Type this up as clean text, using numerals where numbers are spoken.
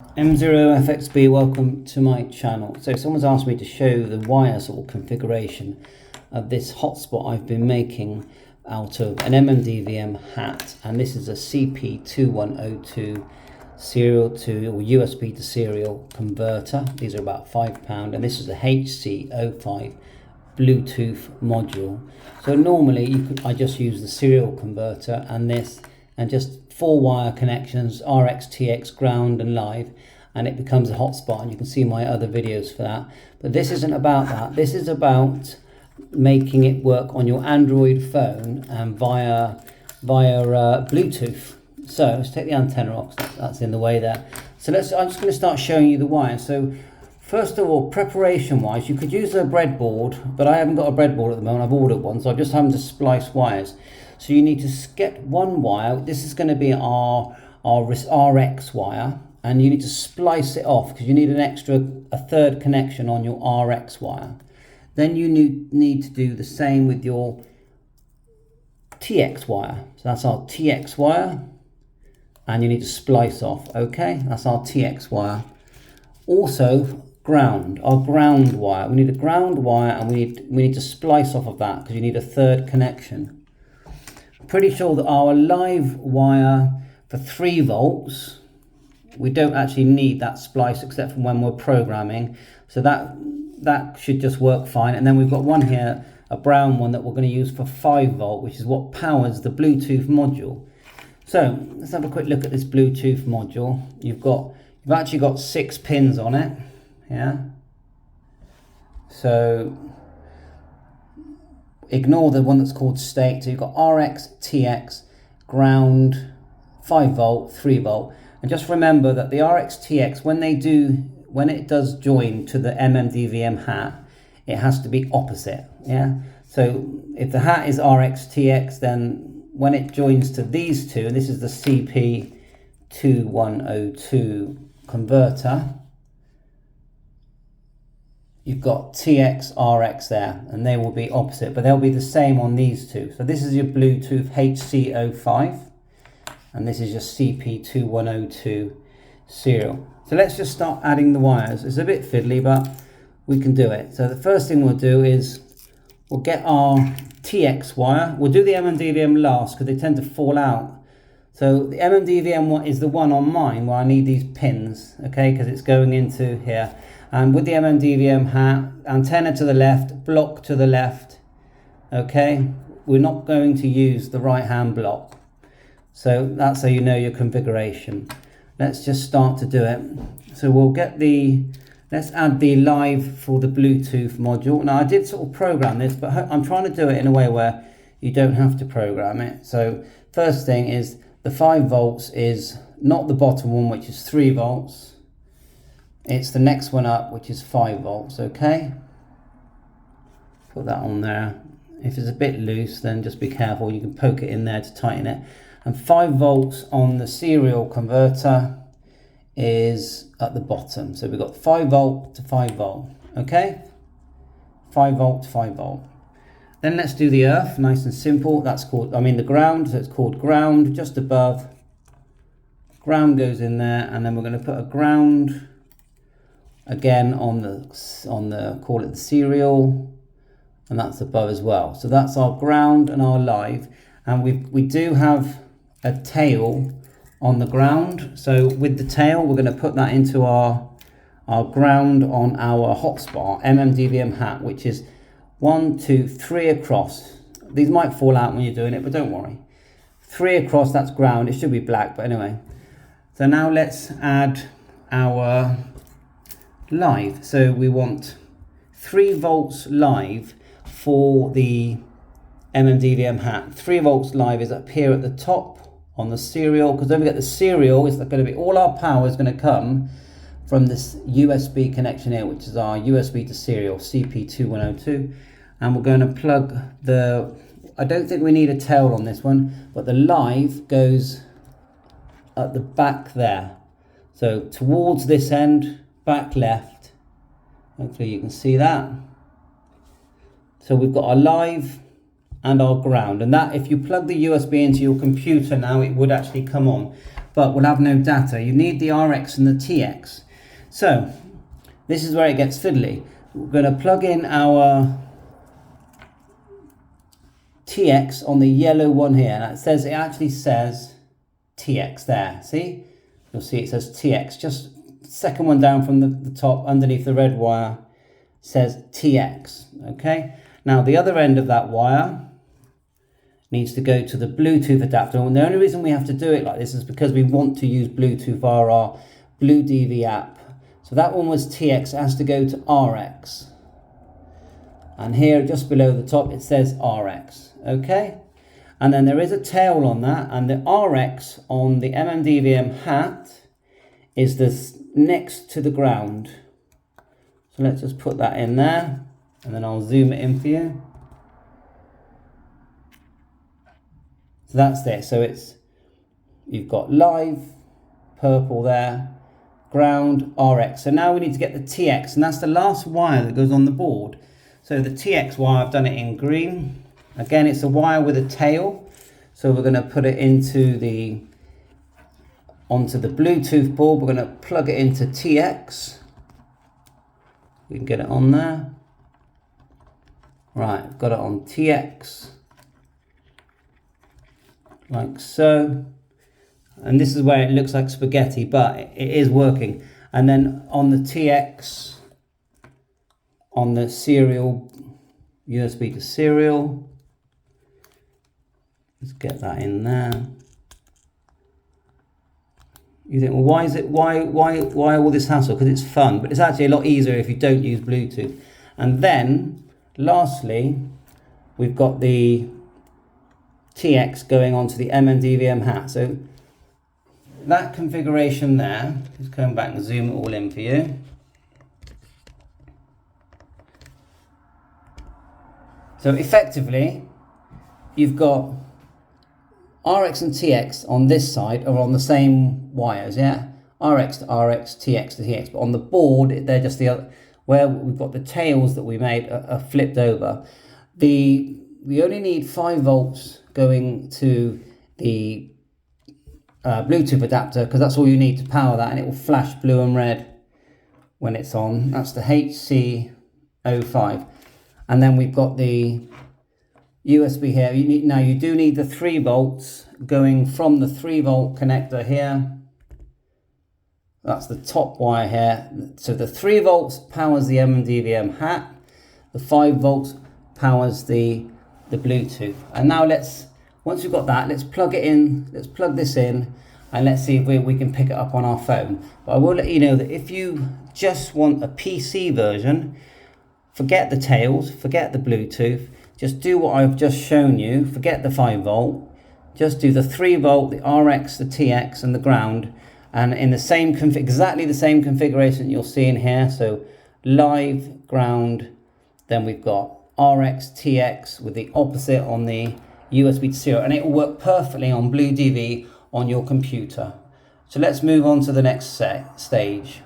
M0FXB, welcome to my channel. So someone's asked me to show the wire sort of configuration of this hotspot I've been making out of an MMDVM hat, and this is a CP2102 serial to or USB to serial converter. These are about £5, and this is a HC05 Bluetooth module. So normally I just use the serial converter and this, and just 4-wire connections, RX, TX, ground and live, and it becomes a hotspot, and you can see my other videos for that. But this isn't about that. This is about making it work on your Android phone and via Bluetooth. So let's take the antenna off, that's in the way there. So I'm just going to start showing you the wire. So first of all, preparation wise, you could use a breadboard, but I haven't got a breadboard at the moment. I've ordered one, so I'm just having to splice wires. So you need to get one wire. This is going to be our RX wire, and you need to splice it off because you need a third connection on your RX wire. Then you need to do the same with your TX wire. So that's our TX wire, and you need to splice off. Okay, that's our TX wire. Also, our ground wire. We need a ground wire, and we need to splice off of that because you need a third connection. Pretty sure that our live wire for 3 volts, we don't actually need that splice except for when we're programming, so that should just work fine. And then we've got one here, a brown one, that we're going to use for 5 volt, which is what powers the Bluetooth module. So let's have a quick look at this Bluetooth module. You've actually got 6 pins on it, yeah. So ignore the one that's called state. So you've got RX, TX, ground, 5 volt, 3 volt. And just remember that the RX, TX, when it does join to the MMDVM hat, it has to be opposite, yeah? So if the hat is RX, TX, then when it joins to these two, and this is the CP2102 converter, you've got TX, RX there, and they will be opposite, but they'll be the same on these two. So this is your Bluetooth HC05, and this is your CP2102 serial. So let's just start adding the wires. It's a bit fiddly, but we can do it. So the first thing we'll do is we'll get our TX wire. We'll do the MMDVM last because they tend to fall out. So the MMDVM one is the one on mine where I need these pins, okay, because it's going into here. And with the MMDVM hat, antenna to the left, block to the left, okay? We're not going to use the right-hand block. So that's how you know your configuration. Let's just start to do it. So we'll get let's add the live for the Bluetooth module. Now I did sort of program this, but I'm trying to do it in a way where you don't have to program it. So first thing is the 5 volts is not the bottom one, which is 3 volts. It's the next one up, which is 5 volts, okay? Put that on there. If it's a bit loose, then just be careful. You can poke it in there to tighten it. And 5 volts on the serial converter is at the bottom. So we've got 5 volt to 5 volt, okay? 5 volt to 5 volt. Then let's do the earth, nice and simple. That's called, the ground, so it's called ground, just above. Ground goes in there, and then we're going to put a ground again on the call it the serial, and that's above as well. So that's our ground and our live, and we do have a tail on the ground. So with the tail, we're going to put that into our ground on our hotspot MMDVM hat, which is 1, 2, 3 across. These might fall out when you're doing it, but don't worry. 3 across, that's ground. It should be black, but anyway. So now let's add our live. So we want 3 volts live for the MMDVM hat. 3 volts live is up here at the top on the serial, because don't forget the serial is going to be, all our power is going to come from this USB connection here, which is our USB to serial CP2102. And we're going to plug I don't think we need a tail on this one, but the live goes at the back there. So towards this end, back left. Hopefully you can see that. So we've got our live and our ground, and that if you plug the USB into your computer now, it would actually come on. but we'll have no data. You need the RX and the TX. So this is where it gets fiddly. We're going to plug in our TX on the yellow one here, and it actually says TX there. See? You'll see it says TX. Just second one down from the top underneath the red wire says TX. Okay. Now the other end of that wire needs to go to the Bluetooth adapter, and the only reason we have to do it like this is because we want to use Bluetooth via our Blue DV app. So that one was TX, it has to go to RX. And here just below the top it says RX. Okay. And then there is a tail on that, and the RX on the MMDVM hat is this next to the ground. So let's just put that in there, and then I'll zoom it in for you. So that's there. So you've got live, purple there, ground, RX. So now we need to get the TX, and that's the last wire that goes on the board. So the TX wire, I've done it in green. Again, it's a wire with a tail. So we're going to put it onto the Bluetooth board. We're going to plug it into TX. We can get it on there. Right, got it on TX. Like so. And this is where it looks like spaghetti, but it is working. And then on the TX, on the serial, USB to serial. Let's get that in there. You think, well, why all this hassle? Because it's fun, but it's actually a lot easier if you don't use Bluetooth. And then, lastly, we've got the TX going onto the MMDVM hat. So that configuration there, just come back and zoom it all in for you. So effectively, you've got RX and TX on this side are on the same wires, yeah? RX to RX, TX to TX. But on the board, they're just the other, where we've got the tails that we made are flipped over. We only need 5 volts going to the Bluetooth adapter, because that's all you need to power that, and it will flash blue and red when it's on. That's the HC05. And then we've got the USB here. Now you do need the 3 volts going from the 3 volt connector here. That's the top wire here. So the 3 volts powers the MMDVM hat. The 5 volts powers the Bluetooth. And now once we've got that, let's plug it in. Let's plug this in, and let's see if we can pick it up on our phone. But I will let you know that if you just want a PC version, forget the tails, forget the Bluetooth. Just do what I've just shown you. Forget the 5 volt. Just do the 3 volt, the RX, the TX, and the ground. And in the same exactly the same configuration you'll see in here. So live, ground. Then we've got RX, TX with the opposite on the USB to serial. And it will work perfectly on Blue DV on your computer. So let's move on to the next stage.